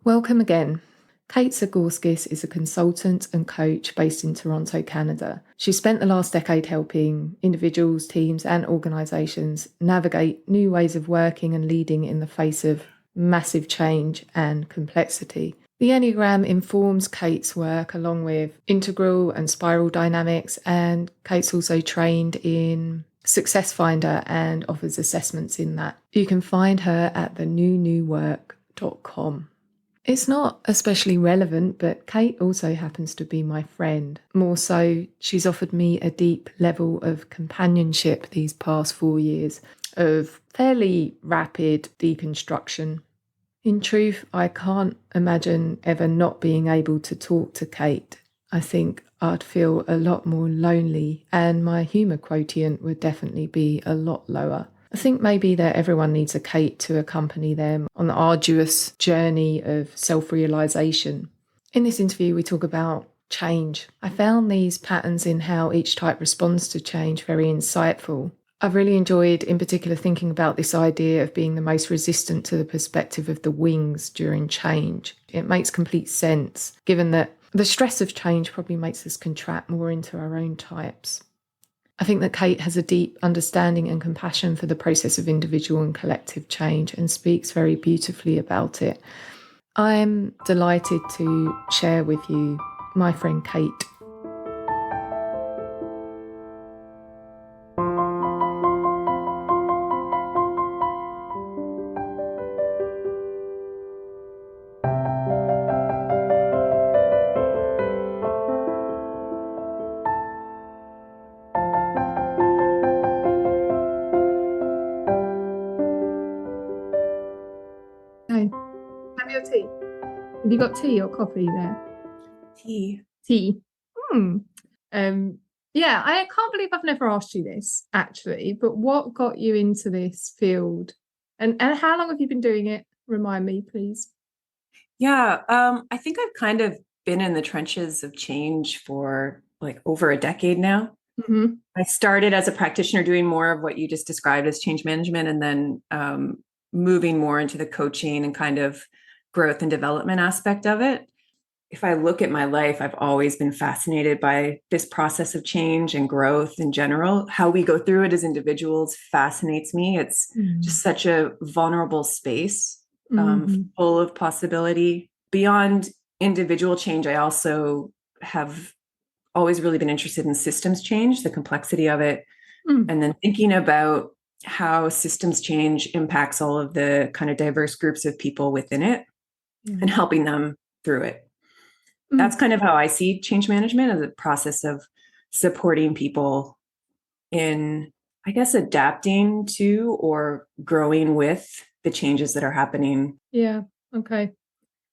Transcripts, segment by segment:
Welcome again. Kate Zagorskis is a consultant and coach based in Toronto, Canada. She spent the last decade helping individuals, teams, and organisations navigate new ways of working and leading in the face of massive change and complexity. The Enneagram informs Kate's work along with integral and spiral dynamics, and Kate's also trained in Success Finder and offers assessments in that. You can find her at thenewwork.com. It's not especially relevant, but Kate also happens to be my friend. More so, she's offered me a deep level of companionship these past 4 years of fairly rapid deconstruction. In truth, I can't imagine ever not being able to talk to Kate. I think I'd feel a lot more lonely and my humour quotient would definitely be a lot lower. I think maybe that everyone needs a Kate to accompany them on the arduous journey of self-realisation. In this interview, we talk about change. I found these patterns in how each type responds to change very insightful. I've really enjoyed, in particular, thinking about this idea of being the most resistant to the perspective of the wings during change. It makes complete sense, given that the stress of change probably makes us contract more into our own types. I think that Kate has a deep understanding and compassion for the process of individual and collective change and speaks very beautifully about it. I'm delighted to share with you my friend Kate. Have your tea. Have you got tea or coffee there? Tea. Yeah, I can't believe I've never asked you this, actually, but what got you into this field? And how long have you been doing it? Remind me, please. Yeah, I think I've kind of been in the trenches of change for like over a decade now. Mm-hmm. I started as a practitioner doing more of what you just described as change management, and then moving more into the coaching and kind of growth and development aspect of it. If I look at my life, I've always been fascinated by this process of change and growth in general. How we go through it as individuals fascinates me. It's just such a vulnerable space, full of possibility. Beyond individual change, I also have always really been interested in systems change, the complexity of it, and then thinking about how systems change impacts all of the kind of diverse groups of people within it and helping them through it. That's kind of how I see change management as a process of supporting people in, I guess, adapting to or growing with the changes that are happening. Yeah, okay.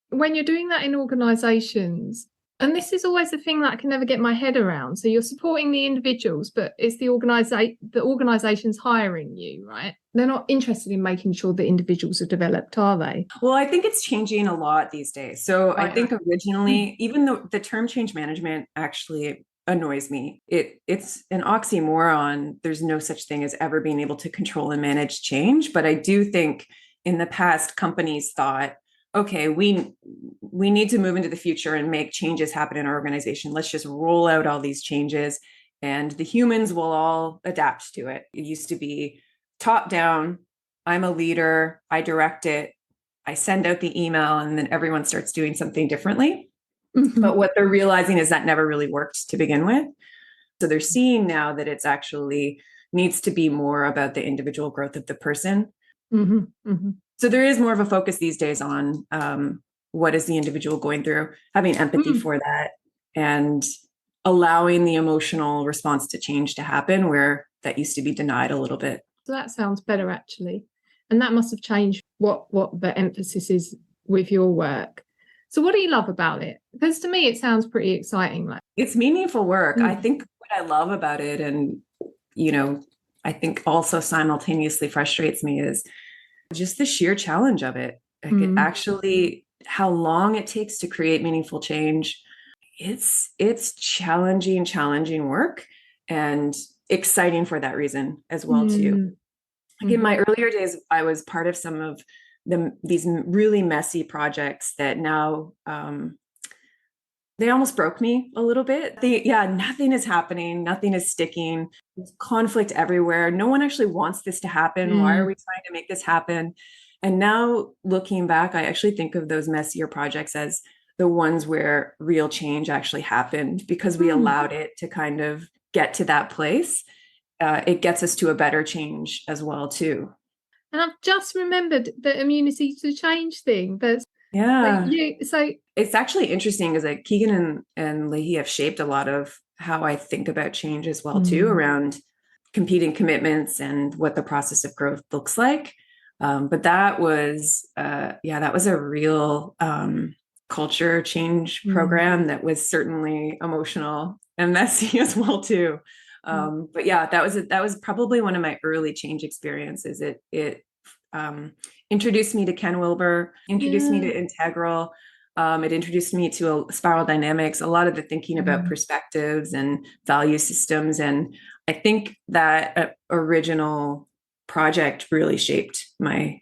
When you're doing that in organisations, and this is always the thing that I can never get my head around. So you're supporting the individuals, but it's the organisation's hiring you, right? They're not interested in making sure that individuals are developed, are they? Well, I think it's changing a lot these days. So I think originally, even though the term change management actually annoys me, it's an oxymoron. There's no such thing as ever being able to control and manage change. But I do think in the past, companies thought, okay, we need to move into the future and make changes happen in our organization. Let's just roll out all these changes and the humans will all adapt to it. It used to be top down. I'm a leader. I direct it. I send out the email and then everyone starts doing something differently. But what they're realizing is that never really worked to begin with. So they're seeing now that it's actually needs to be more about the individual growth of the person. So there is more of a focus these days on what is the individual going through, having empathy for that, and allowing the emotional response to change to happen where that used to be denied a little bit. So that sounds better, actually. And that must have changed what the emphasis is with your work. So what do you love about it? Because to me, it sounds pretty exciting. It's meaningful work. I think what I love about it, and, I think also simultaneously frustrates me, is just the sheer challenge of it. Like it actually, how long it takes to create meaningful change. It's challenging work and exciting for that reason as well too. Like in my earlier days, I was part of some of these really messy projects that now they almost broke me a little bit. Nothing is happening. Nothing is sticking. There's conflict everywhere. No one actually wants this to happen. Why are we trying to make this happen? And now looking back, I actually think of those messier projects as the ones where real change actually happened because we allowed it to kind of get to that place. It gets us to a better change as well, too. And I've just remembered the immunity to change thing. So it's actually interesting because like Keegan and Leahy have shaped a lot of how I think about change as well, too, around competing commitments and what the process of growth looks like. But that was a real culture change program that was certainly emotional and messy as well, too. But yeah, that was probably one of my early change experiences. It introduced me to Ken Wilber, introduced me to Integral. It introduced me to spiral dynamics, a lot of the thinking about perspectives and value systems. And I think that original project really shaped my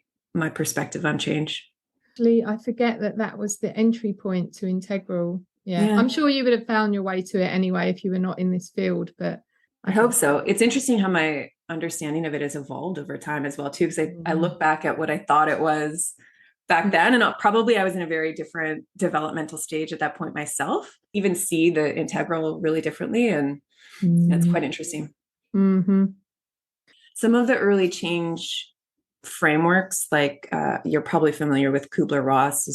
perspective on change. Actually, I forget that was the entry point to Integral. Yeah. I'm sure you would have found your way to it anyway if you were not in this field, but I hope so. It's interesting how my understanding of it has evolved over time as well, too, because I look back at what I thought it was back then, and probably I was in a very different developmental stage at that point myself, even see the Integral really differently. And that's quite interesting. Some of the early change frameworks, like you're probably familiar with Kubler-Ross,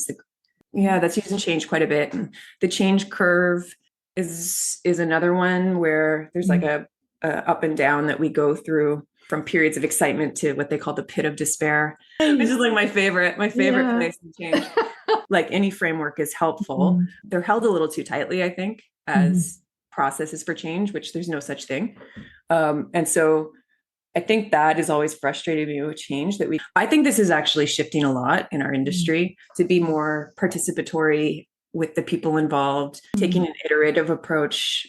that's used in change quite a bit. And the change curve is another one where there's like a up and down that we go through from periods of excitement to what they call the pit of despair, which is like my favorite place in change. Like any framework is helpful. They're held a little too tightly, I think, as processes for change, which there's no such thing. And so I think that is always frustrating me with change I think this is actually shifting a lot in our industry to be more participatory with the people involved, taking an iterative approach,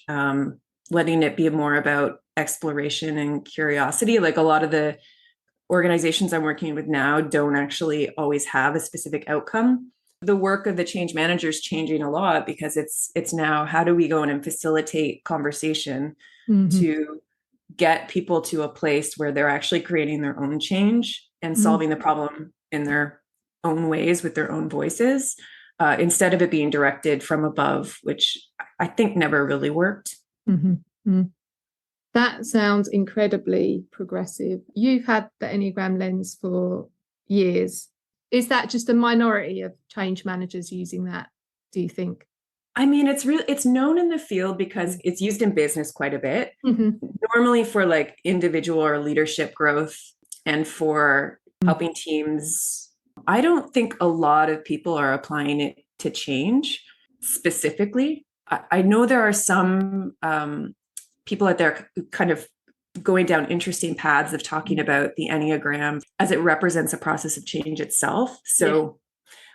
letting it be more about exploration and curiosity. Like a lot of the organizations I'm working with now don't actually always have a specific outcome. The work of the change manager is changing a lot because it's now how do we go in and facilitate conversation to get people to a place where they're actually creating their own change and solving the problem in their own ways with their own voices, instead of it being directed from above, which I think never really worked. That sounds incredibly progressive. You've had the Enneagram lens for years. Is that just a minority of change managers using that, do you think? I mean, it's known in the field because it's used in business quite a bit, normally for like individual or leadership growth and for helping teams. I don't think a lot of people are applying it to change specifically. I know there are some people out there kind of going down interesting paths of talking about the Enneagram as it represents a process of change itself. So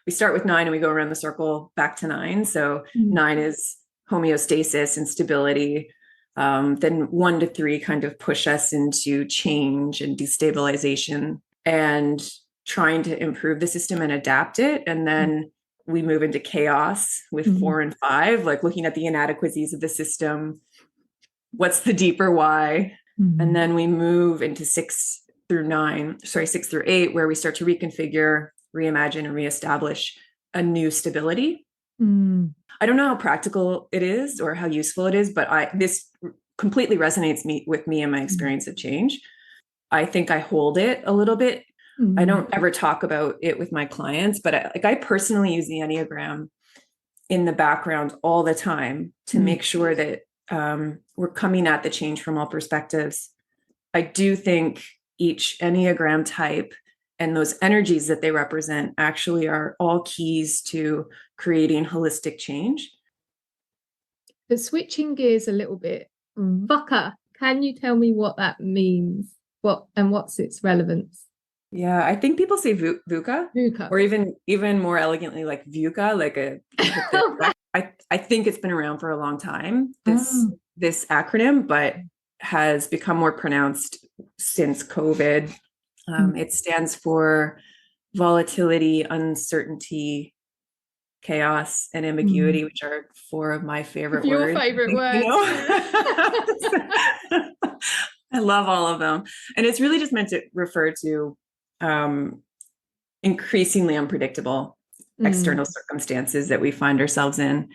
we start with 9 and we go around the circle back to 9. So 9 is homeostasis and stability. Then 1 to 3 kind of push us into change and destabilization and trying to improve the system and adapt it. And then we move into chaos with 4 and 5, like looking at the inadequacies of the system. What's the deeper why? And then we move into 6 through 8, where we start to reconfigure, reimagine, and reestablish a new stability. I don't know how practical it is or how useful it is, but this completely resonates with me and my experience of change. I think I hold it a little bit. I don't ever talk about it with my clients, but I personally use the Enneagram in the background all the time to make sure that we're coming at the change from all perspectives. I do think each Enneagram type and those energies that they represent actually are all keys to creating holistic change. But switching gears a little bit, VUCA, can you tell me what that means? What's its relevance? Yeah, I think people say VUCA, or even more elegantly like VUCA, I think it's been around for a long time, this acronym, but has become more pronounced since COVID. It stands for volatility, uncertainty, chaos, and ambiguity, which are four of my favorite Your words. favorite words. I love all of them. And it's really just meant to refer to increasingly unpredictable external circumstances that we find ourselves in.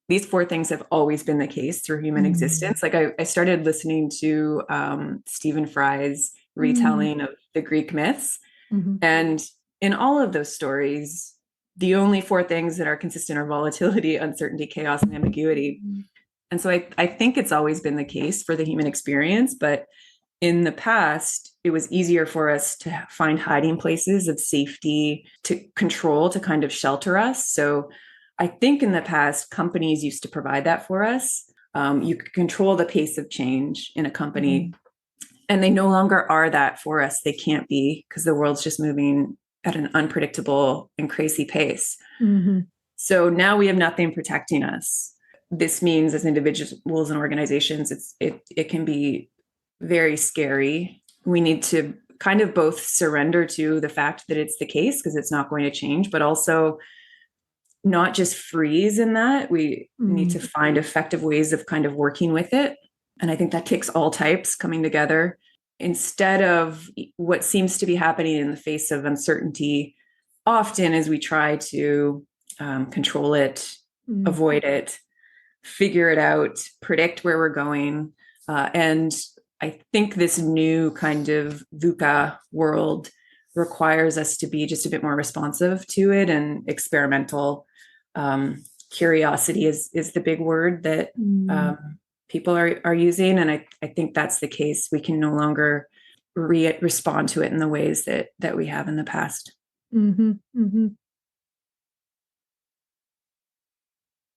These four things have always been the case through human existence. Like I started listening to Stephen Fry's retelling of the Greek myths. And in all of those stories, the only four things that are consistent are volatility, uncertainty, chaos, and ambiguity. And so I think it's always been the case for the human experience, but in the past, it was easier for us to find hiding places of safety, to control, to kind of shelter us. So I think in the past, companies used to provide that for us. You could control the pace of change in a company, and they no longer are that for us. They can't be, because the world's just moving at an unpredictable and crazy pace. So now we have nothing protecting us. This means as individuals and organizations, it can be very scary. We need to kind of both surrender to the fact that it's the case, because it's not going to change, but also not just freeze in that. We need to find effective ways of kind of working with it. And I think that takes all types coming together instead of what seems to be happening in the face of uncertainty. Often as we try to control it, avoid it, figure it out, predict where we're going. And I think this new kind of VUCA world requires us to be just a bit more responsive to it and experimental. Curiosity is the big word that people are using. And I think that's the case. We can no longer respond to it in the ways that we have in the past.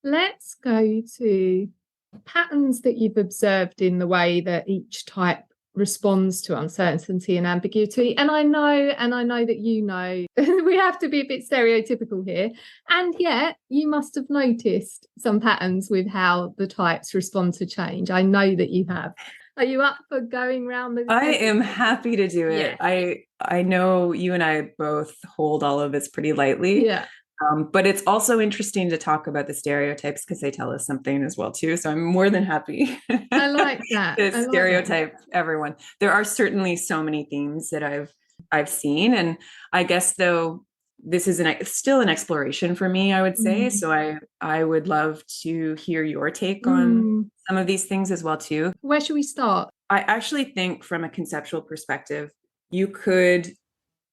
Let's go to patterns that you've observed in the way that each type responds to uncertainty and ambiguity. And I know that you know we have to be a bit stereotypical here, and yet you must have noticed some patterns with how the types respond to change. I know that you have. Are you up for going round the I am happy to do it. Yeah. I know you and I both hold all of this pretty lightly. Yeah. But it's also interesting to talk about the stereotypes because they tell us something as well too. So I'm more than happy. I like that. To stereotype everyone. There are certainly so many themes that I've seen, and I guess though this is still an exploration for me, I would say. So I would love to hear your take on some of these things as well too. Where should we start? I actually think from a conceptual perspective, you could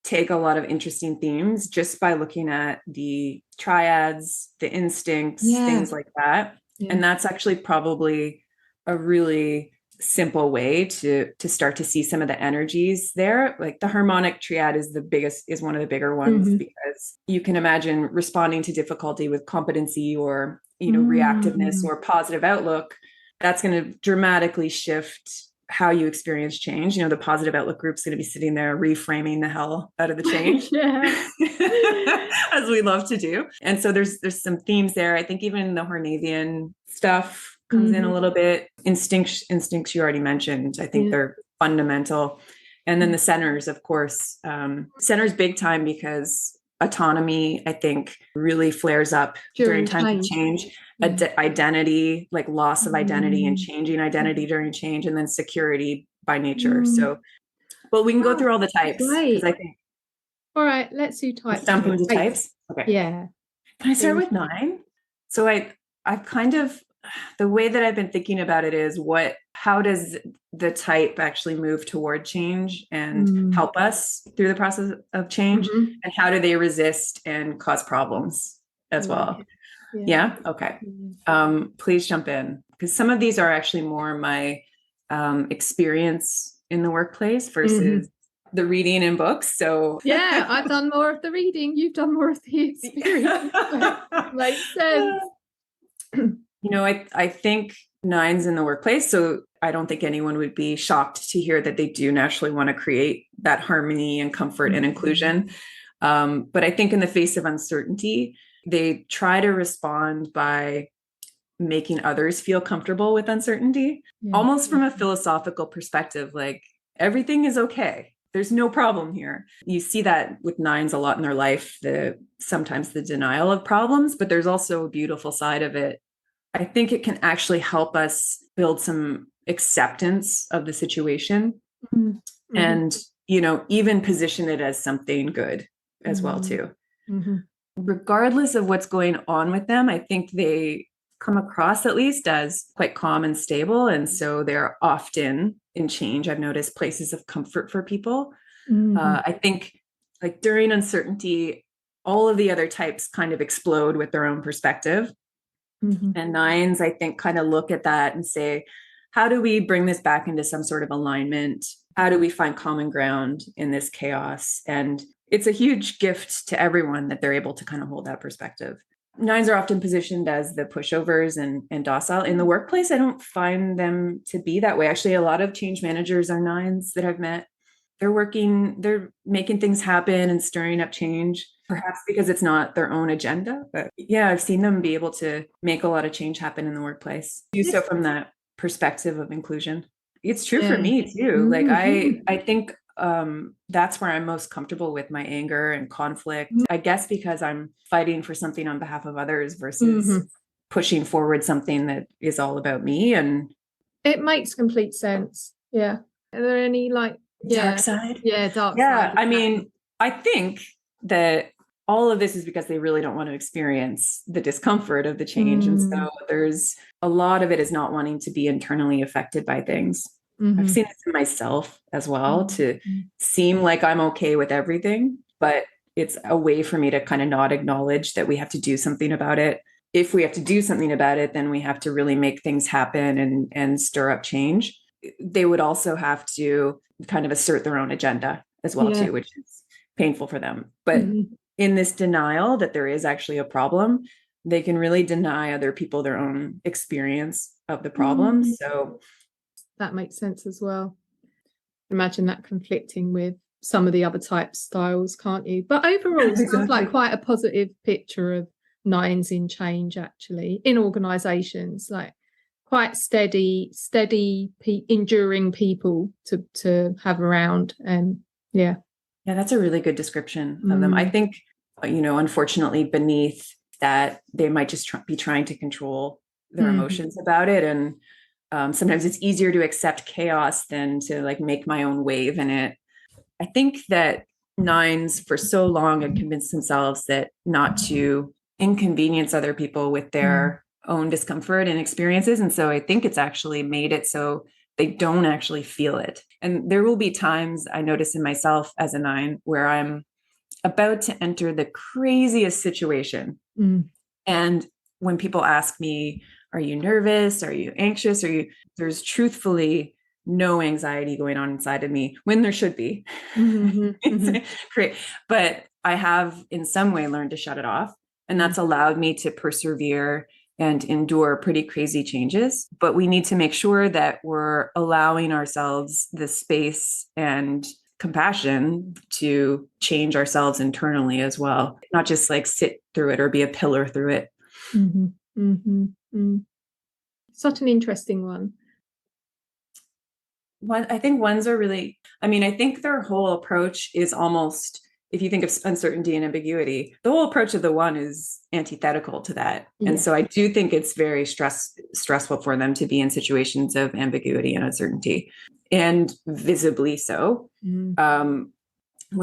take a lot of interesting themes just by looking at the triads, the instincts, things like that. Yeah. And that's actually probably a really simple way to start to see some of the energies there. Like the harmonic triad is one of the bigger ones, because you can imagine responding to difficulty with competency or, reactiveness or positive outlook. That's going to dramatically shift how you experience change. The positive outlook group's going to be sitting there reframing the hell out of the change. As we love to do. And so there's some themes there. I think even the Hornevian stuff comes in a little bit. Instincts you already mentioned. I think they're fundamental. And then the centers, of course, centers big time, because autonomy, I think, really flares up during times of change. Identity, like loss of identity and changing identity during change, and then security by nature. So, well, we can go through all the types. Because I think. All right, let's do types. Jump into types. Okay. Yeah. Can I start with 9? So I've kind of, the way that I've been thinking about it is how does the type actually move toward change and help us through the process of change, and how do they resist and cause problems as well? Yeah. Okay. Please jump in, because some of these are actually more my experience in the workplace versus the reading in books. So yeah, I've done more of the reading. You've done more of the experience. Makes sense. I think 9s in the workplace. So I don't think anyone would be shocked to hear that they do naturally want to create that harmony and comfort and inclusion. But I think in the face of uncertainty, they try to respond by making others feel comfortable with uncertainty, almost from a philosophical perspective, like everything is okay. there's no problem here. You see that with nines a lot in their life, sometimes the denial of problems, but there's also a beautiful side of it. I think it can actually help us build some acceptance of the situation and, even position it as something good as well too. Regardless of what's going on with them, I think they come across at least as quite calm and stable. And so they're often in change. I've noticed places of comfort for people. I think like during uncertainty, all of the other types kind of explode with their own perspective. And nines, I think, kind of look at that and say, how do we bring this back into some sort of alignment? How do we find common ground in this chaos? And it's a huge gift to everyone that they're able to kind of hold that perspective. Nines are often positioned as the pushovers and docile. In the workplace, I don't find them to be that way. Actually, a lot of change managers are nines that I've met. They're making things happen and stirring up change, perhaps because it's not their own agenda. But yeah, I've seen them be able to make a lot of change happen in the workplace. Do so from that perspective of inclusion. It's true for me too. Like I think that's where I'm most comfortable with my anger and conflict. I guess because I'm fighting for something on behalf of others versus pushing forward something that is all about me. And it makes complete sense. Yeah. Are there any dark side? Yeah, dark side. Yeah. I mean, I think that all of this is because they really don't want to experience the discomfort of the change. And so there's a lot of it is not wanting to be internally affected by things. I've seen this in myself as well, to seem like I'm okay with everything, but it's a way for me to kind of not acknowledge that we have to do something about it. If we have to do something about it, then we have to really make things happen and stir up change. They would also have to kind of assert their own agenda as well too, which is painful for them. But in this denial that there is actually a problem, they can really deny other people their own experience of the problem. So that makes sense as well. Imagine that conflicting with some of the other type styles, can't you? But overall, it sounds like quite a positive picture of nines in change, actually, in organisations, like quite steady, enduring people to have around. And yeah, that's a really good description of them. I think, unfortunately, beneath that, they might just be trying to control their emotions about it. And sometimes it's easier to accept chaos than to make my own wave in it. I think that nines for so long have convinced themselves that not to inconvenience other people with their own discomfort and experiences. And so I think it's actually made it so they don't actually feel it. And there will be times I notice in myself as a nine where I'm about to enter the craziest situation. And when people ask me, are you nervous? Are you anxious? There's truthfully no anxiety going on inside of me when there should be. Great. But I have in some way learned to shut it off. And that's allowed me to persevere and endure pretty crazy changes. But we need to make sure that we're allowing ourselves the space and compassion to change ourselves internally as well, not just sit through it or be a pillar through it. Such an interesting one. I think ones are really, I think their whole approach is almost, if you think of uncertainty and ambiguity, the whole approach of the one is antithetical to that. Yeah. And so I do think it's very stressful for them to be in situations of ambiguity and uncertainty, and visibly so. When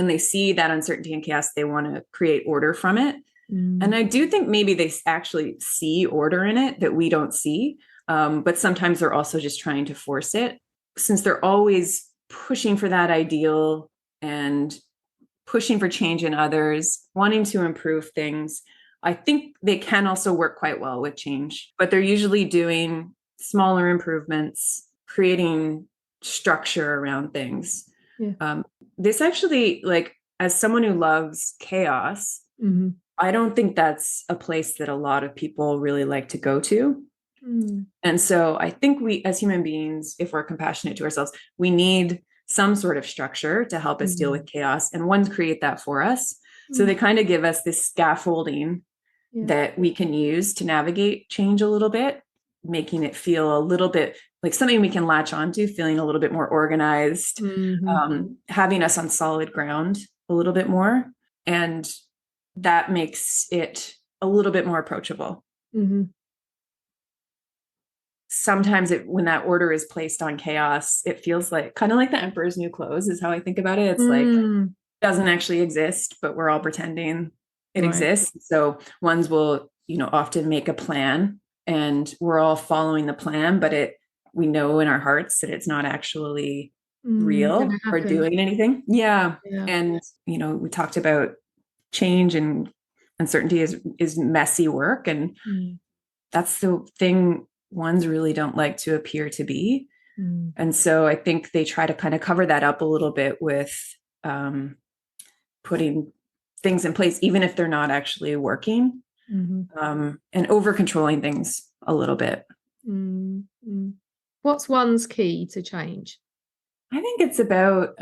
they see that uncertainty and chaos, they want to create order from it. And I do think maybe they actually see order in it that we don't see. But sometimes they're also just trying to force it, since they're always pushing for that ideal and pushing for change in others, wanting to improve things. I think they can also work quite well with change, but they're usually doing smaller improvements, creating structure around things. Yeah. This actually, as someone who loves chaos, I don't think that's a place that a lot of people really like to go to. And so I think we, as human beings, if we're compassionate to ourselves, we need some sort of structure to help us deal with chaos, and ones create that for us. So they kind of give us this scaffolding that we can use to navigate change a little bit. making it feel a little bit like something we can latch onto, feeling a little bit more organized, having us on solid ground a little bit more. And that makes it a little bit more approachable. Sometimes when that order is placed on chaos, it feels like kind of like the Emperor's New Clothes is how I think about it. It's like, it doesn't actually exist, but we're all pretending it exists. So ones will, often make a plan and we're all following the plan, but we know in our hearts that it's not actually real or doing anything. Yeah. And, we talked about change and uncertainty is messy work. And that's the thing ones really don't like to appear to be. And so I think they try to kind of cover that up a little bit with putting things in place, even if they're not actually working, and over controlling things a little bit. What's one's key to change? I think it's about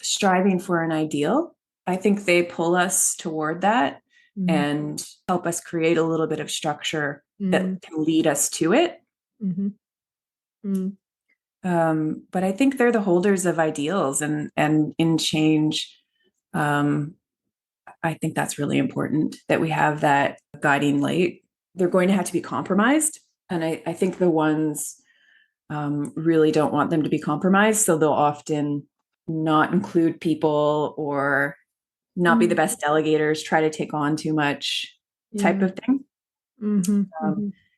striving for an ideal. I think they pull us toward that and help us create a little bit of structure that can lead us to it. But I think they're the holders of ideals, and in change, I think that's really important that we have that guiding light. They're going to have to be compromised. And I think the ones really don't want them to be compromised. So they'll often not include people or not be the best delegators, try to take on too much type of thing.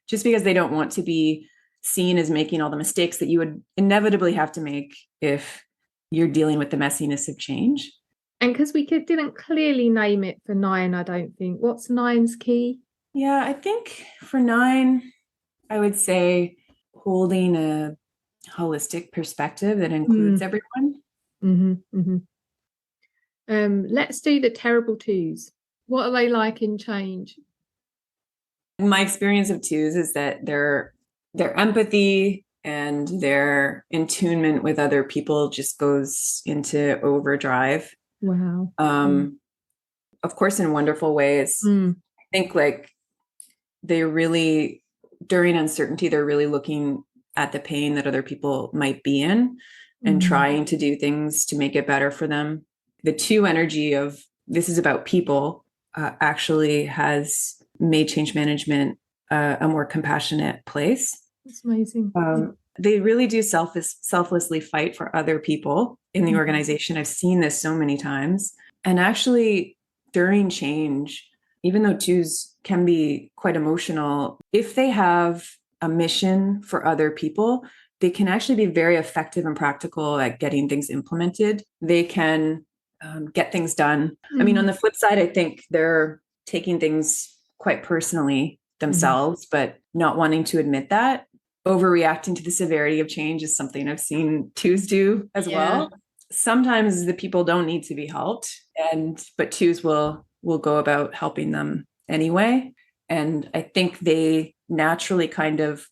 Just because they don't want to be seen as making all the mistakes that you would inevitably have to make if you're dealing with the messiness of change. And because we didn't clearly name it for 9, I don't think. What's 9's key? Yeah, I think for 9, I would say holding a holistic perspective that includes everyone. Let's do the terrible 2s. What are they like in change? My experience of 2s is that their empathy and their attunement with other people just goes into overdrive. Wow. Of course, in wonderful ways. I think like they really, during uncertainty, they're really looking at the pain that other people might be in and trying to do things to make it better for them. The 2 energy of this is about people actually has made change management a more compassionate place. That's amazing. They really do selflessly fight for other people in the organization. I've seen this so many times. And actually, during change, even though 2s can be quite emotional, if they have a mission for other people, they can actually be very effective and practical at getting things implemented. They can get things done. I mean, on the flip side, I think they're taking things quite personally themselves, but not wanting to admit that. Overreacting to the severity of change is something I've seen 2s do as well. Sometimes the people don't need to be helped, but 2s will go about helping them anyway. And I think they naturally kind of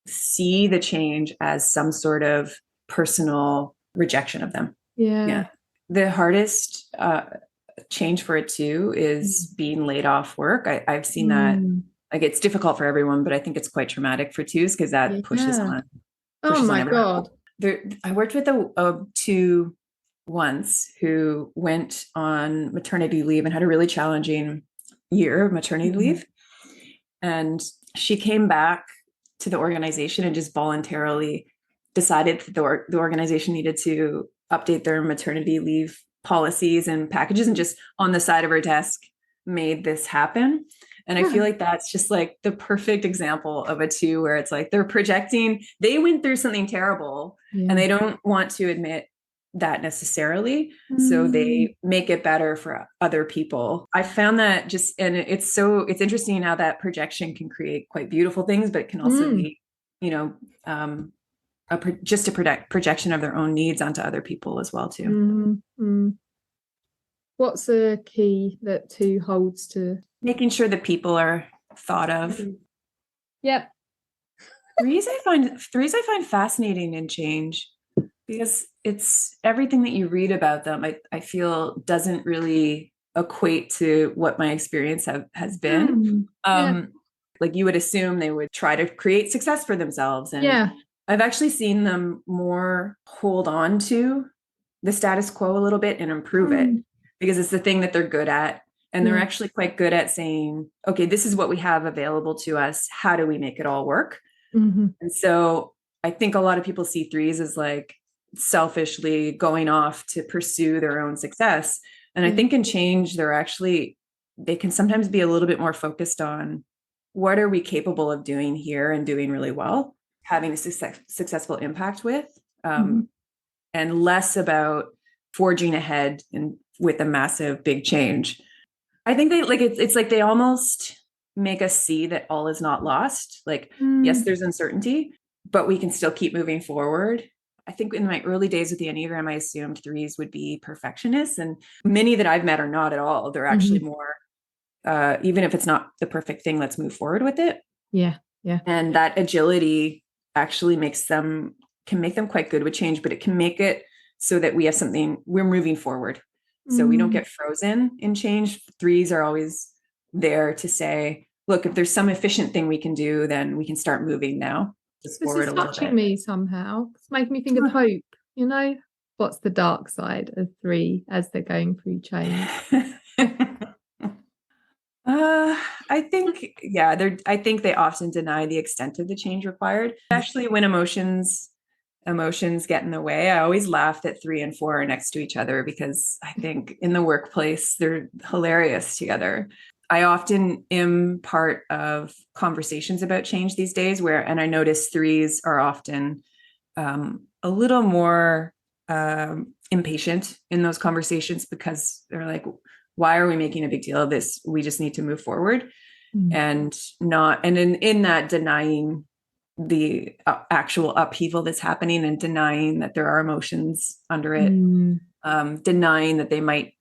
see the change as some sort of personal rejection of them. Yeah. The hardest change for a 2 is being laid off work. I've seen that. Like it's difficult for everyone, but I think it's quite traumatic for 2s because that pushes on. Oh my God. I worked with a 2 once who went on maternity leave and had a really challenging year of maternity leave. And she came back to the organization and just voluntarily decided that the organization needed to update their maternity leave policies and packages, and just on the side of her desk made this happen. And I feel like that's just like the perfect example of a 2 where it's like they're projecting, they went through something terrible and they don't want to admit that necessarily. So they make it better for other people. I found that and it's interesting how that projection can create quite beautiful things, but it can also be, just a projection of their own needs onto other people as well too. What's the key that 2 holds to? Making sure that people are thought of. Yep. 3s I find fascinating in change because it's everything that you read about them. I feel doesn't really equate to what my experience has been. Like you would assume they would try to create success for themselves. And Yeah. I've actually seen them more hold on to the status quo a little bit and improve it, because it's the thing that they're good at. And they're actually quite good at saying, okay, this is what we have available to us. How do we make it all work? And so I think a lot of people see threes as like selfishly going off to pursue their own success. And I think in change, they can sometimes be a little bit more focused on what are we capable of doing here and doing really well, having a successful impact with, and less about forging ahead and with a massive big change. I think they like it's like they almost make us see that all is not lost. Like, yes, there's uncertainty, but we can still keep moving forward. I think in my early days with the Enneagram, I assumed threes would be perfectionists, and many that I've met are not at all. They're actually more, even if it's not the perfect thing, let's move forward with it. Yeah. Yeah. And that agility actually can make them quite good with change, but it can make it so that we have something, we're moving forward. So we don't get frozen in change. Threes are always there to say, look, if there's some efficient thing we can do, then we can start moving now. This is touching me somehow. It's making me think of hope. You know, what's the dark side of three as they're going through change? I think, I think they often deny the extent of the change required, especially when emotions get in the way. I always laugh that 3 and 4 are next to each other, because I think in the workplace, they're hilarious together. I often am part of conversations about change these days and I notice threes are often a little more impatient in those conversations, because they're like, why are we making a big deal of this? We just need to move forward. And in that, denying the actual upheaval that's happening, and denying that there are emotions under it, denying that they might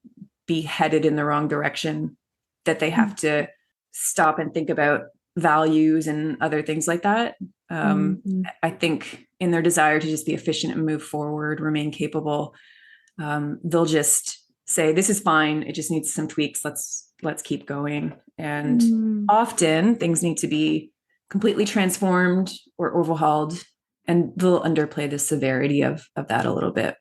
be headed in the wrong direction, that they have to stop and think about values and other things like that. I think in their desire to just be efficient and move forward, remain capable, they'll just say, this is fine, it just needs some tweaks, let's keep going. And often things need to be completely transformed or overhauled, and they'll underplay the severity of that a little bit.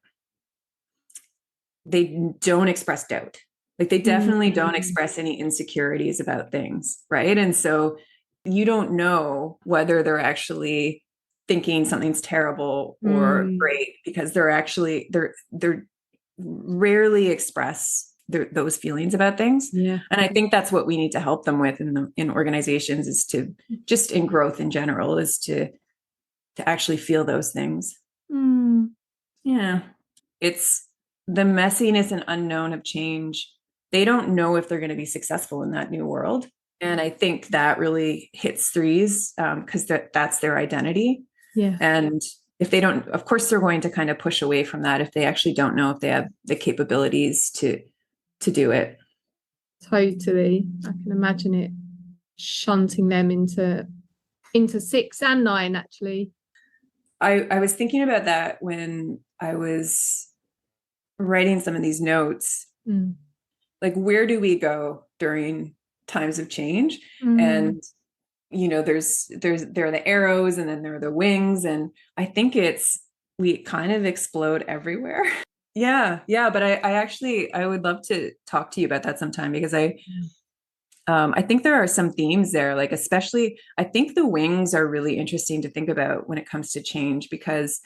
They don't express doubt. Like they definitely don't express any insecurities about things, right? And so you don't know whether they're actually thinking something's terrible or great, because they're rarely express those feelings about things. Yeah. And I think that's what we need to help them with in organizations, is to just in growth in general, is to actually feel those things. Yeah. It's the messiness and unknown of change. They don't know if they're going to be successful in that new world. And I think that really hits threes, because that's their identity. Yeah. And if they don't, of course, they're going to kind of push away from that if they actually don't know if they have the capabilities to do it. Totally. I can imagine it shunting them into 6 and 9, actually. I was thinking about that when I was writing some of these notes. Like, where do we go during times of change? And there are the arrows, and then there are the wings, and I think we kind of explode everywhere. Yeah. But I would love to talk to you about that sometime, because I think there are some themes there, like especially I think the wings are really interesting to think about when it comes to change, because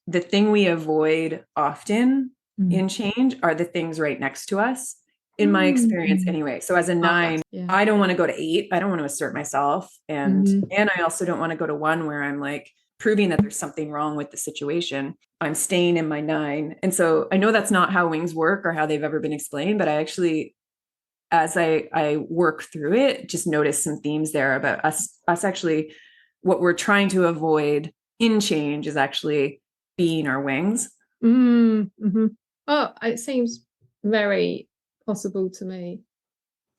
the thing we avoid often in change are the things right next to us, in my experience anyway. So as a 9, I don't want to go to 8. I don't want to assert myself. And I also don't want to go to 1 where I'm like proving that there's something wrong with the situation. I'm staying in my 9. And so I know that's not how wings work or how they've ever been explained, but I actually, as I work through it, just notice some themes there about us actually, what we're trying to avoid in change is actually being our wings. Oh, it seems very possible to me.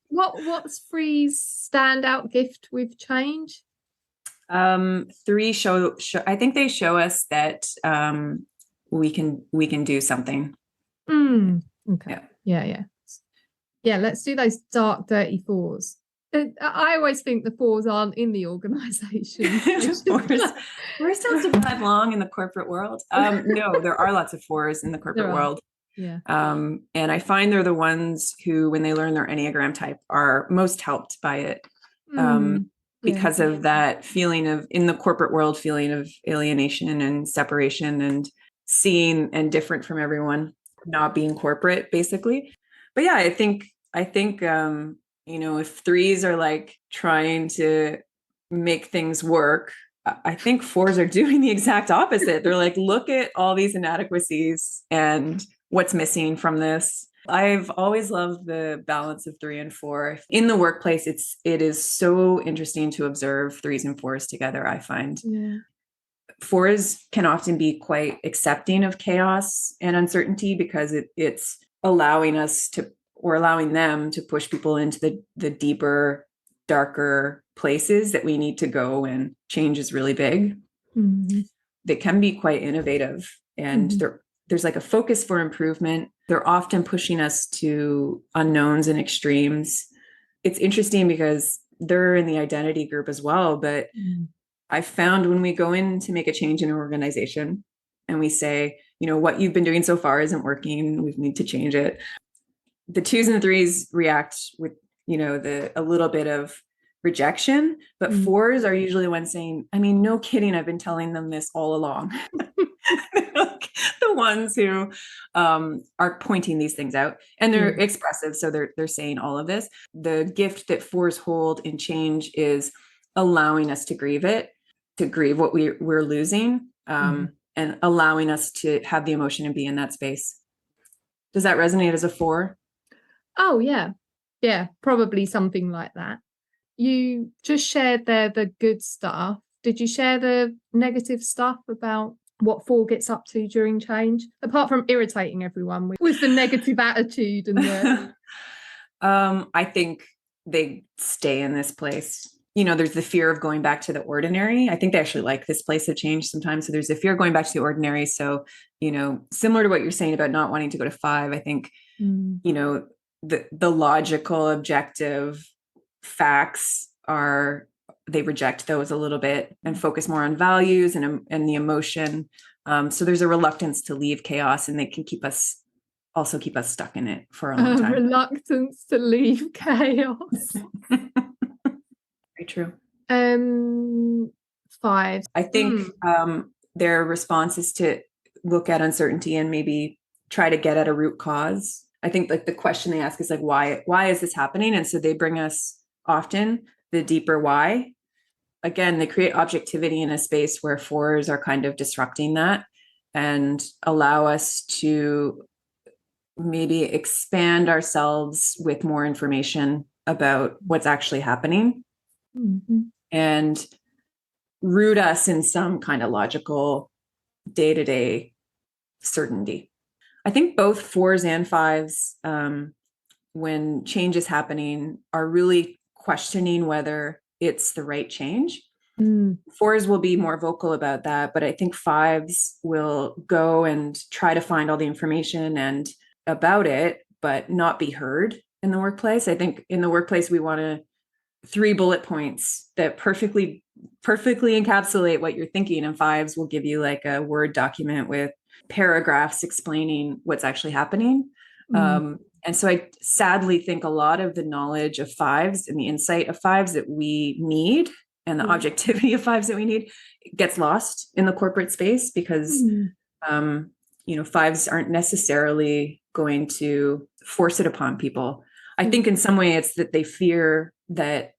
What's Free's standout gift with change? 3 show I think they show us that we can do something. Okay. Yeah. Let's do those dark, dirty 4s. I always think the fours aren't in the organisation. Fours don't survive long in the corporate world. No, there are lots of fours in the corporate world. Yeah. And I find they're the ones who, when they learn their Enneagram type, are most helped by it. Because of that feeling of, in the corporate world, feeling of alienation and separation and seeing and different from everyone, not being corporate, basically. But yeah, I think, if threes are like trying to make things work, I think fours are doing the exact opposite. They're like, look at all these inadequacies and what's missing from this. I've always loved the balance of 3 and 4 in the workplace. It is so interesting to observe threes and fours together. I find fours can often be quite accepting of chaos and uncertainty because it's allowing them to push people into the deeper, darker places that we need to go when change is really big. They can be quite innovative, and there's like a focus for improvement. They're often pushing us to unknowns and extremes. It's interesting because they're in the identity group as well. But I found when we go in to make a change in an organization and we say, what you've been doing so far isn't working, we need to change it. The twos and the threes react with, a little bit of rejection, but fours are usually the ones saying, no kidding, I've been telling them this all along. The ones who are pointing these things out, and they're expressive. So they're saying all of this. The gift that fours hold in change is allowing us to grieve it, to grieve what we're losing, and allowing us to have the emotion and be in that space. Does that resonate as a 4? Oh, yeah. Yeah, probably something like that. You just shared there the good stuff. Did you share the negative stuff about what 4 gets up to during change, apart from irritating everyone with the negative attitude and the... I think they stay in this place. There's the fear of going back to the ordinary. I think they actually like this place of change sometimes. So there's a fear of going back to the ordinary. So, similar to what you're saying about not wanting to go to 5, I think, the logical, objective facts they reject those a little bit and focus more on values and the emotion. So there's a reluctance to leave chaos, and they can keep us stuck in it for a long time. Reluctance to leave chaos. Very true. 5. I think their response is to look at uncertainty and maybe try to get at a root cause. I think like the question they ask is like, why is this happening? And so they bring us often the deeper why. Again, they create objectivity in a space where 4s are kind of disrupting that and allow us to maybe expand ourselves with more information about what's actually happening and root us in some kind of logical day-to-day certainty. I think both 4s and 5s, when change is happening, are really questioning whether it's the right change. 4s will be more vocal about that, but I think 5s will go and try to find all the information and about it, but not be heard in the workplace. I think in the workplace, we want 3 bullet points that perfectly encapsulate what you're thinking, and 5s will give you like a Word document with paragraphs explaining what's actually happening. And so I sadly think a lot of the knowledge of 5s and the insight of 5s that we need and the objectivity of 5s that we need gets lost in the corporate space because, 5s aren't necessarily going to force it upon people. I think in some way it's that they fear that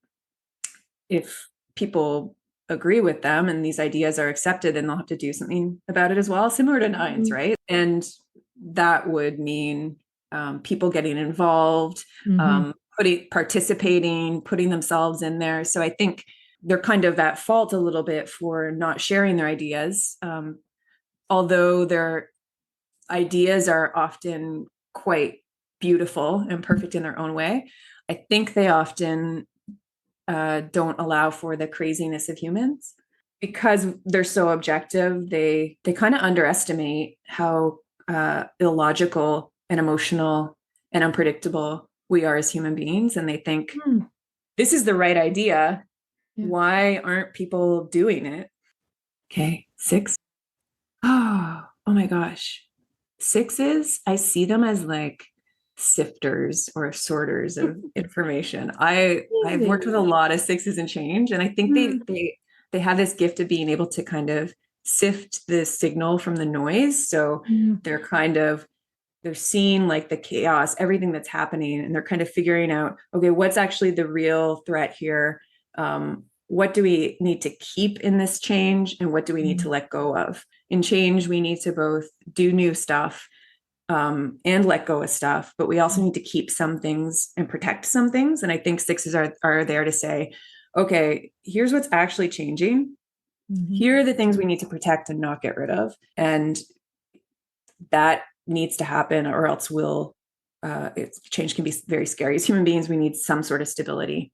if people agree with them and these ideas are accepted, then they'll have to do something about it as well, similar to 9s, right? And that would mean people getting involved, participating, putting themselves in there. So I think they're kind of at fault a little bit for not sharing their ideas, although their ideas are often quite beautiful and perfect in their own way. I think they often don't allow for the craziness of humans because they're so objective. They kind of underestimate how illogical and emotional and unpredictable we are as human beings. And they think this is the right idea. Yeah. Why aren't people doing it? Okay. 6. Oh my gosh. 6s, I see them as like sifters or sorters of information. I've worked with a lot of 6s and change, and I think they have this gift of being able to kind of sift the signal from the noise. So they're seeing like the chaos, everything that's happening, and they're kind of figuring out, okay, what's actually the real threat here? What do we need to keep in this change, and what do we need to let go of? In change, we need to both do new stuff and let go of stuff, but we also need to keep some things and protect some things. And I think 6s are there to say, okay, here's what's actually changing. Here are the things we need to protect and not get rid of. And that needs to happen, or else change can be very scary. As human beings, we need some sort of stability.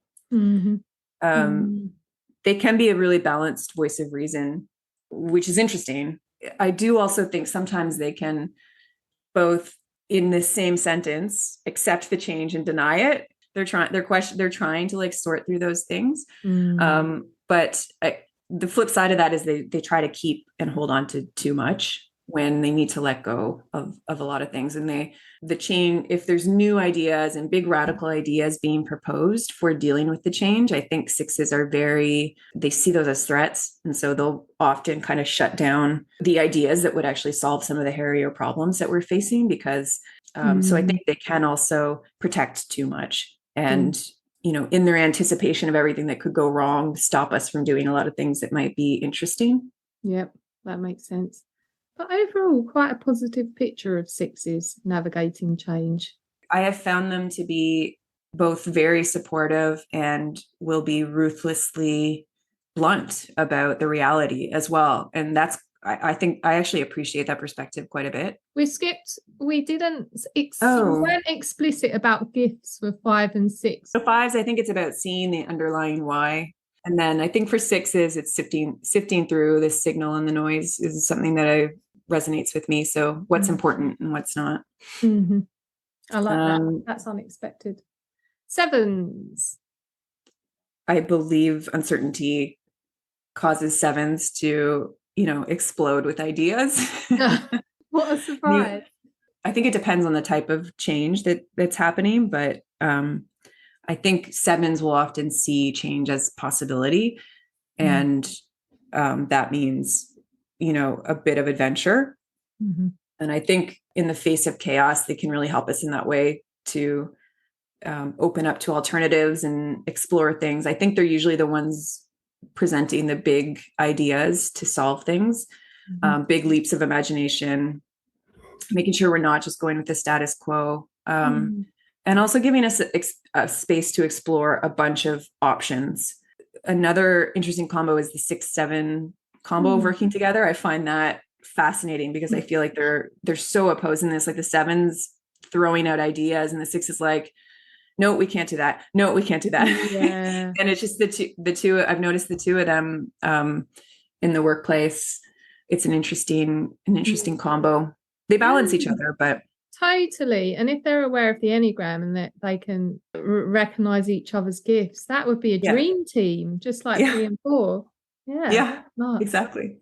They can be a really balanced voice of reason, which is interesting. I do also think sometimes they can both in the same sentence accept the change and deny it. They're trying to like sort through those things. But the flip side of that is they try to keep and hold on to too much when they need to let go of a lot of things. And the change, if there's new ideas and big radical ideas being proposed for dealing with the change, I think 6s they see those as threats. And so they'll often kind of shut down the ideas that would actually solve some of the hairier problems that we're facing, because so I think they can also protect too much. And in their anticipation of everything that could go wrong, stop us from doing a lot of things that might be interesting. Yep, that makes sense. But overall, quite a positive picture of 6s navigating change. I have found them to be both very supportive and will be ruthlessly blunt about the reality as well. And I think I actually appreciate that perspective quite a bit. We weren't explicit about gifts for 5 and 6. So 5s, I think it's about seeing the underlying why. And then I think for 6s, it's sifting through the signal and the noise is something that resonates with me. So what's important and what's not. I like that. That's unexpected. 7s. I believe uncertainty causes 7s to, explode with ideas. What a surprise. I think it depends on the type of change that's happening, but I think 7s will often see change as possibility. And that means, a bit of adventure. And I think in the face of chaos, they can really help us in that way to open up to alternatives and explore things. I think they're usually the ones presenting the big ideas to solve things, big leaps of imagination, making sure we're not just going with the status quo, and also giving us a space to explore a bunch of options. Another interesting combo is the 6-7 combo working together. I find that fascinating because I feel like they're so opposed in this, like the 7s throwing out ideas and the 6 is like, no, we can't do that. No, we can't do that. Yeah. And it's just the two, I've noticed the two of them in the workplace. It's an interesting combo. They balance each other, but totally. And if they're aware of the Enneagram and that they can recognize each other's gifts, that would be a dream team, just like 3 and 4. Yeah, exactly.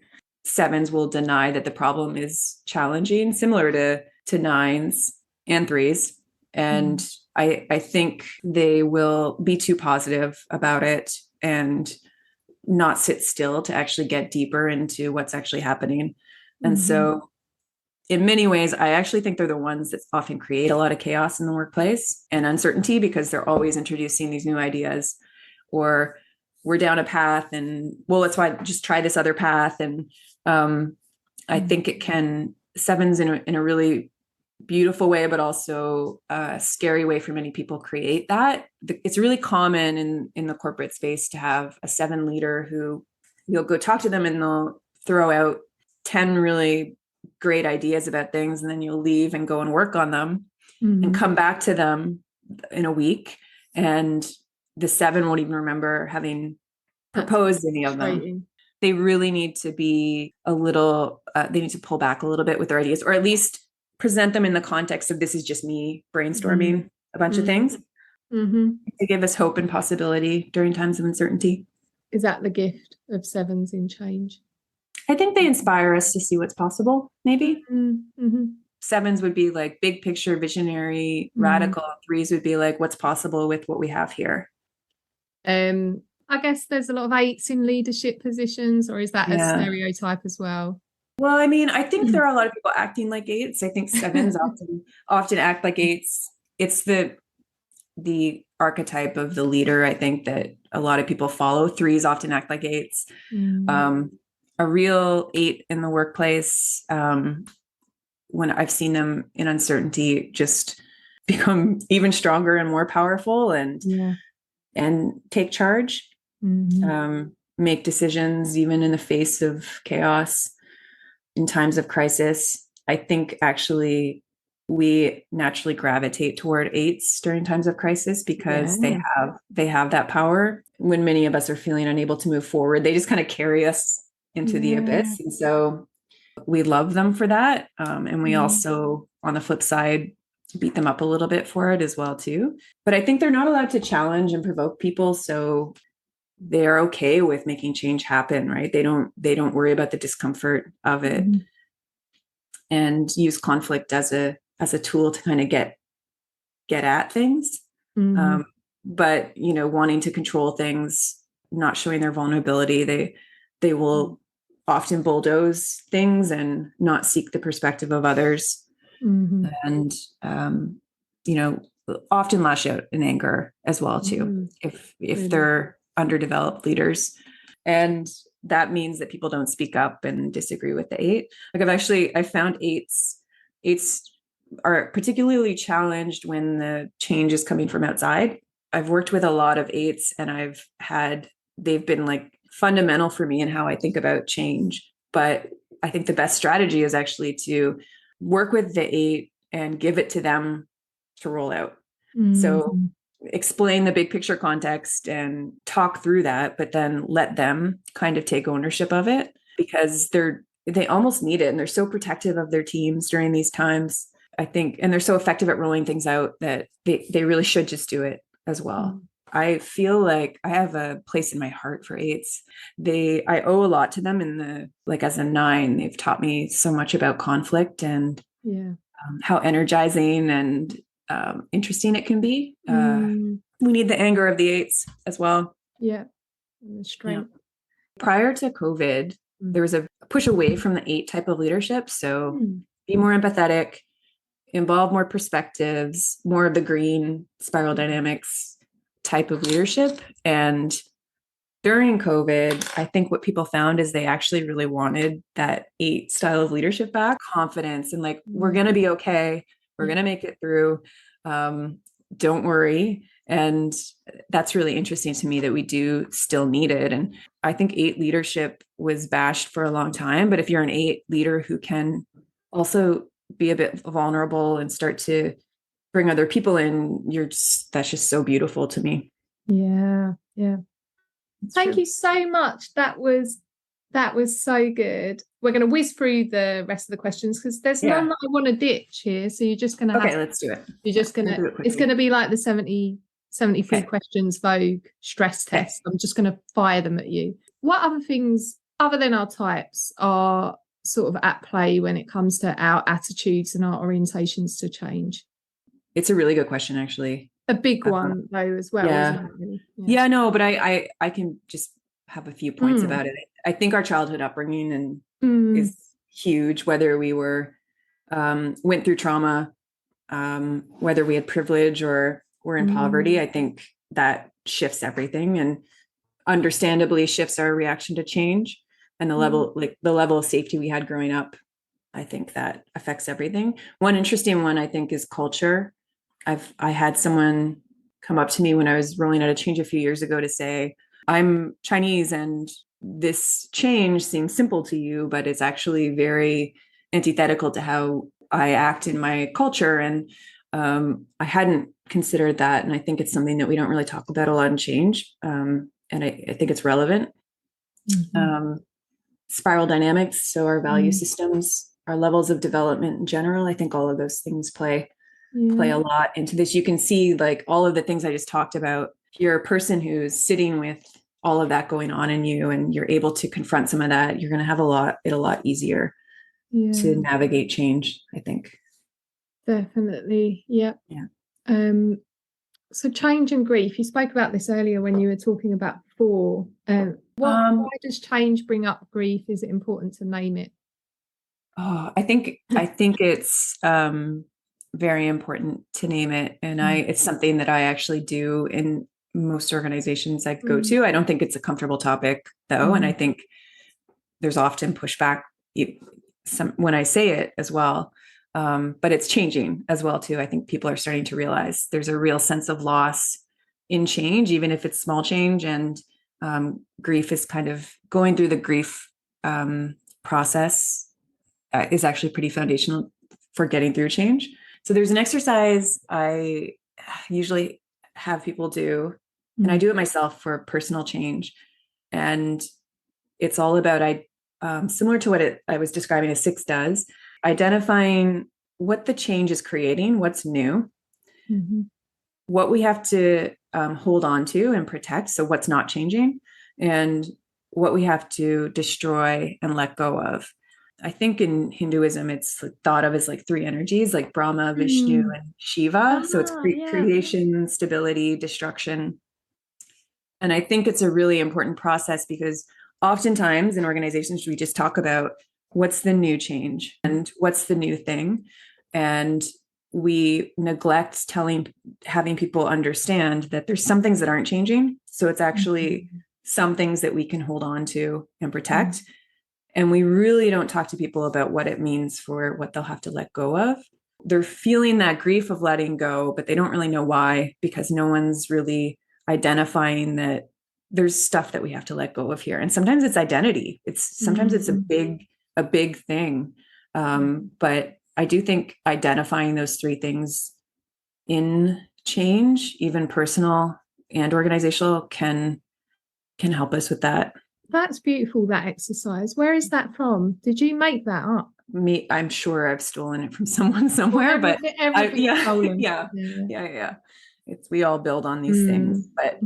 7s will deny that the problem is challenging, similar to 9s and 3s. And I think they will be too positive about it and not sit still to actually get deeper into what's actually happening. And so in many ways, I actually think they're the ones that often create a lot of chaos in the workplace and uncertainty, because they're always introducing these new ideas, or we're down a path and, well, let's just try this other path. And I think it can, 7s in a really beautiful way, but also a scary way for many people create that. It's really common in the corporate space to have a 7 leader who you'll go talk to them and they'll throw out 10 really great ideas about things, and then you'll leave and go and work on them and come back to them in a week, and the 7 won't even remember having proposed any of them. They really need to be they need to pull back a little bit with their ideas, or at least present them in the context of, this is just me brainstorming a bunch of things. They give us hope and possibility during times of uncertainty. Is that the gift of sevens in change? I think they inspire us to see what's possible, maybe. Mm-hmm. Sevens would be like big picture, visionary, radical. Threes would be like, what's possible with what we have here? I guess there's a lot of eights in leadership positions, or is that a stereotype as well? Well, I mean, I think there are a lot of people acting like eights. I think sevens often act like eights. It's the archetype of the leader, I think, that a lot of people follow. Threes often act like eights. A real eight in the workplace, when I've seen them in uncertainty, just become even stronger and more powerful and take charge, make decisions even in the face of chaos, in times of crisis. I think actually we naturally gravitate toward eights during times of crisis because they have that power. When many of us are feeling unable to move forward, they just kind of carry us into the abyss. And so we love them for that. And we also, on the flip side, beat them up a little bit for it as well too. But I think they're not allowed to challenge and provoke people. So they're okay with making change happen, right? They don't worry about the discomfort of it, and use conflict as a tool to kind of get at things. But wanting to control things, not showing their vulnerability, they will often bulldoze things and not seek the perspective of others, and often lash out in anger as well too, if they're underdeveloped leaders. And that means that people don't speak up and disagree with the eight. Like I found eights are particularly challenged when the change is coming from outside. I've worked with a lot of eights, and they've been like fundamental for me in how I think about change. But I think the best strategy is actually to work with the eight and give it to them to roll out. So explain the big picture context and talk through that, but then let them kind of take ownership of it, because they almost need it. And they're so protective of their teams during these times, I think. And they're so effective at rolling things out that they really should just do it as well. I feel like I have a place in my heart for eights. I owe a lot to them as a 9, they've taught me so much about conflict and how energizing and interesting it can be. We need the anger of the eights as well. And the strength. Prior to COVID, there was a push away from the 8 type of leadership. So be more empathetic, involve more perspectives, more of the green spiral dynamics type of leadership. And during COVID, I think what people found is they actually really wanted that 8 style of leadership back, confidence, and like, we're going to be okay. We're going to make it through. Don't worry. And that's really interesting to me that we do still need it. And I think 8 leadership was bashed for a long time, but if you're an 8 leader who can also be a bit vulnerable and start to bring other people in, that's just so beautiful to me. Thank you so much. That was so good. We're going to whiz through the rest of the questions because there's none that I want to ditch here. So you're just going to let's do it. You're just going to, it's going to be like the 73 questions Vogue stress test. I'm just going to fire them at you. What other things other than our types are sort of at play when it comes to our attitudes and our orientations to change? It's a really good question, actually. A big one though as well. Isn't it, really? No, but I can just have a few points about it. I think our childhood upbringing is huge, whether we went through trauma, whether we had privilege or were in poverty. I think that shifts everything, and understandably shifts our reaction to change, and the level of safety we had growing up. I think that affects everything. One interesting one, I think, is culture. I had someone come up to me when I was rolling out a change a few years ago to say, I'm Chinese and this change seems simple to you, but it's actually very antithetical to how I act in my culture. And I hadn't considered that. And I think it's something that we don't really talk about a lot in change. And I think it's relevant. Spiral dynamics. So our value systems, our levels of development in general, I think all of those things play. play a lot into this. You can see like all of the things I just talked about. You're a person who's sitting with all of that going on in you, and you're able to confront some of that. You're going to have it a lot easier to navigate change, I think. Definitely. Yeah. So change and grief, you spoke about this earlier when you were talking about four. Why does change bring up grief? Is it important to name it? Oh, I think it's very important to name it. And it's something that I actually do in most organizations I go to. I don't think it's a comfortable topic though. And I think there's often pushback when I say it as well. But it's changing as well too. I think people are starting to realize there's a real sense of loss in change, even if it's small change. And grief is kind of going through the grief process is actually pretty foundational for getting through change. So there's an exercise I usually have people do, and I do it myself for personal change. And it's all about, similar to what I was describing as 6 does, identifying what the change is creating, what's new, what we have to hold on to and protect, so what's not changing, and what we have to destroy and let go of. I think in Hinduism, it's thought of as like 3 energies, like Brahma, Vishnu, and Shiva. So it's creation, stability, destruction. And I think it's a really important process because oftentimes in organizations, we just talk about what's the new change and what's the new thing. And we neglect having people understand that there's some things that aren't changing. So it's actually some things that we can hold on to and protect. And we really don't talk to people about what it means for what they'll have to let go of. They're feeling that grief of letting go, but they don't really know why, because no one's really identifying that there's stuff that we have to let go of here. And sometimes it's identity. Sometimes it's a big thing. But I do think identifying those 3 things in change, even personal and organizational, can help us with that. That's beautiful, that exercise. Where is that from? Did you make that up? I'm sure I've stolen it from someone somewhere, but yeah. We all build on these things, but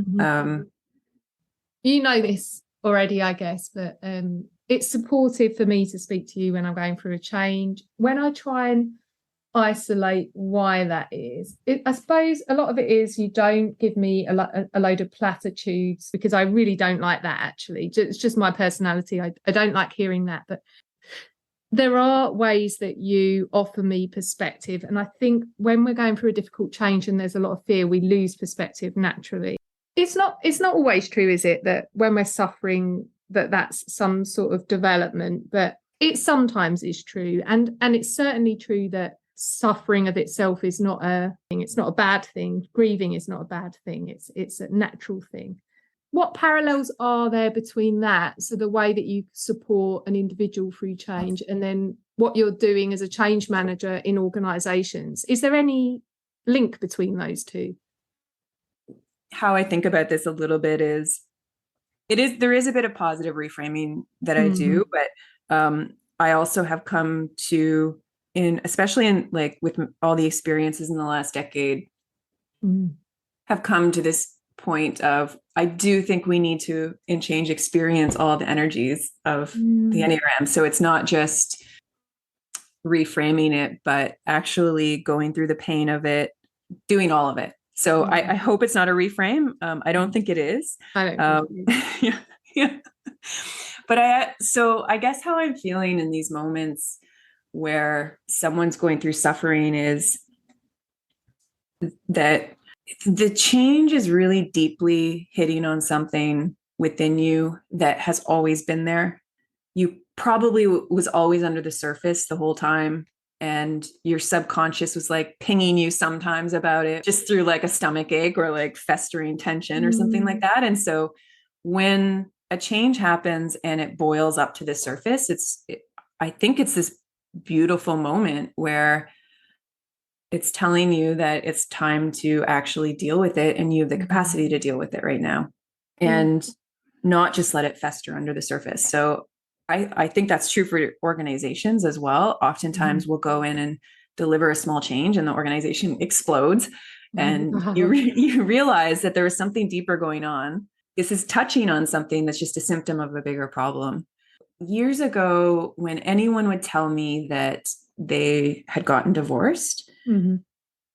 you know this already, I guess, but it's supportive for me to speak to you when I'm going through a change. When I try and isolate why that is, I suppose a lot of it is you don't give me a load of platitudes, because I really don't like that, actually. It's just my personality. I don't like hearing that, but there are ways that you offer me perspective. And I think when we're going through a difficult change and there's a lot of fear, we lose perspective naturally. It's not always true, is it, that when we're suffering that's some sort of development, but it sometimes is true. And it's certainly true that suffering of itself is not a thing. It's not a bad thing. Grieving is not a bad thing. It's a natural thing. What parallels are there between that, so the way that you support an individual through change, and then what you're doing as a change manager in organizations? Is there any link between those two? How I think about this a little bit is there is a bit of positive reframing that I do, but I also have come to, especially in like with all the experiences in the last decade, have come to this point of, I do think we need to, in change, experience all the energies of the Enneagram. So it's not just reframing it, but actually going through the pain of it, doing all of it. So I hope it's not a reframe. I don't think it is. I don't yeah. But I guess how I'm feeling in these moments where someone's going through suffering is that the change is really deeply hitting on something within you that has always been there. You probably was always under the surface the whole time, and your subconscious was like pinging you sometimes about it, just through like a stomach ache or like festering tension or something like that. And so when a change happens and it boils up to the surface, I think it's this beautiful moment where it's telling you that it's time to actually deal with it, and you have the capacity to deal with it right now, and not just let it fester under the surface. So I think that's true for organizations as well. Oftentimes we'll go in and deliver a small change and the organization explodes. And Wow. you realize that there was something deeper going on. This is touching on something that's just a symptom of a bigger problem. Years ago, when anyone would tell me that they had gotten divorced,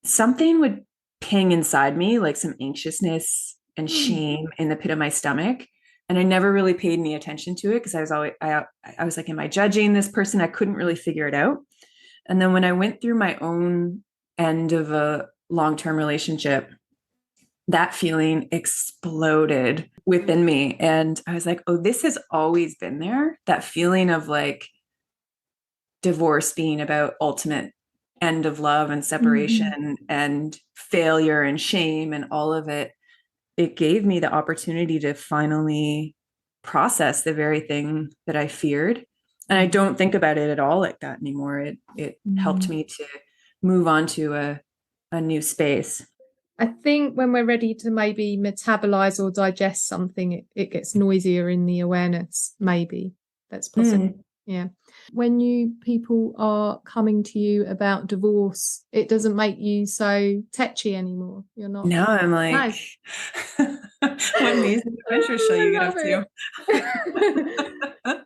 something would ping inside me, like some anxiousness and shame in the pit of my stomach. And I never really paid any attention to it because I was like, am I judging this person? I couldn't really figure it out. And then when I went through my own end of a long-term relationship, that feeling exploded within me. And I was like, oh, this has always been there. That feeling of like divorce being about ultimate end of love and separation and failure and shame and all of it. It gave me the opportunity to finally process the very thing that I feared. And I don't think about it at all like that anymore. It helped me to move on to a new space. I think when we're ready to maybe metabolize or digest something, it gets noisier in the awareness, maybe. That's possible. Yeah. When people are coming to you about divorce, it doesn't make you so tetchy anymore. You're not. Now I'm like, what amazing adventures shall you get up to?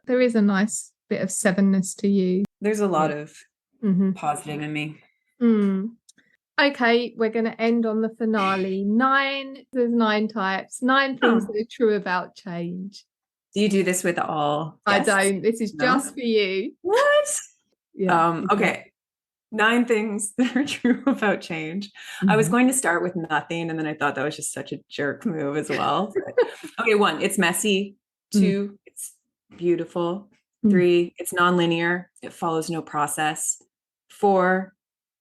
There is a nice bit of sevenness to you. There's a lot of positive in me. Okay, we're going to end on the finale. There's 9 types, 9 things that are true about change. Do you do this with all guests? I don't. This is just for you. What? Yeah. Okay. 9 things that are true about change. I was going to start with nothing, and then I thought that was just such a jerk move as well. Okay, 1, it's messy. 2, it's beautiful. 3, it's nonlinear. It follows no process. 4,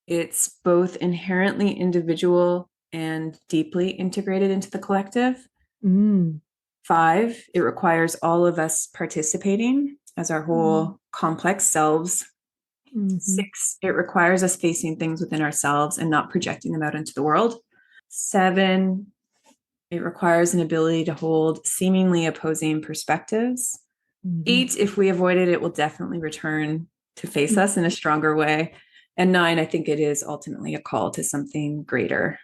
it's both inherently individual and deeply integrated into the collective. 5, it requires all of us participating as our whole complex selves. 6, it requires us facing things within ourselves and not projecting them out into the world. 7, it requires an ability to hold seemingly opposing perspectives. 8, if we avoid it, it will definitely return to face us in a stronger way. And 9, I think it is ultimately a call to something greater.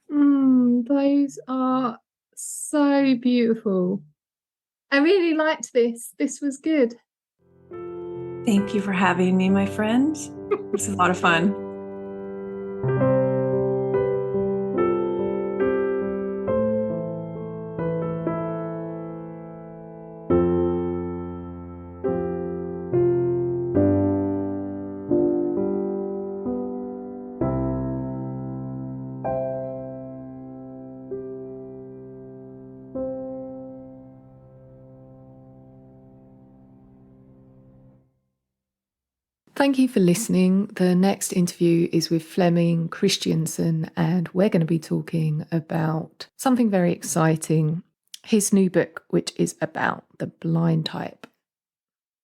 Those are so beautiful. I really liked this. This was good. Thank you for having me, my friend. This is a lot of fun. Thank you for listening. The next interview is with Flemming Christiansen, and we're going to be talking about something very exciting, his new book, which is about the blind type.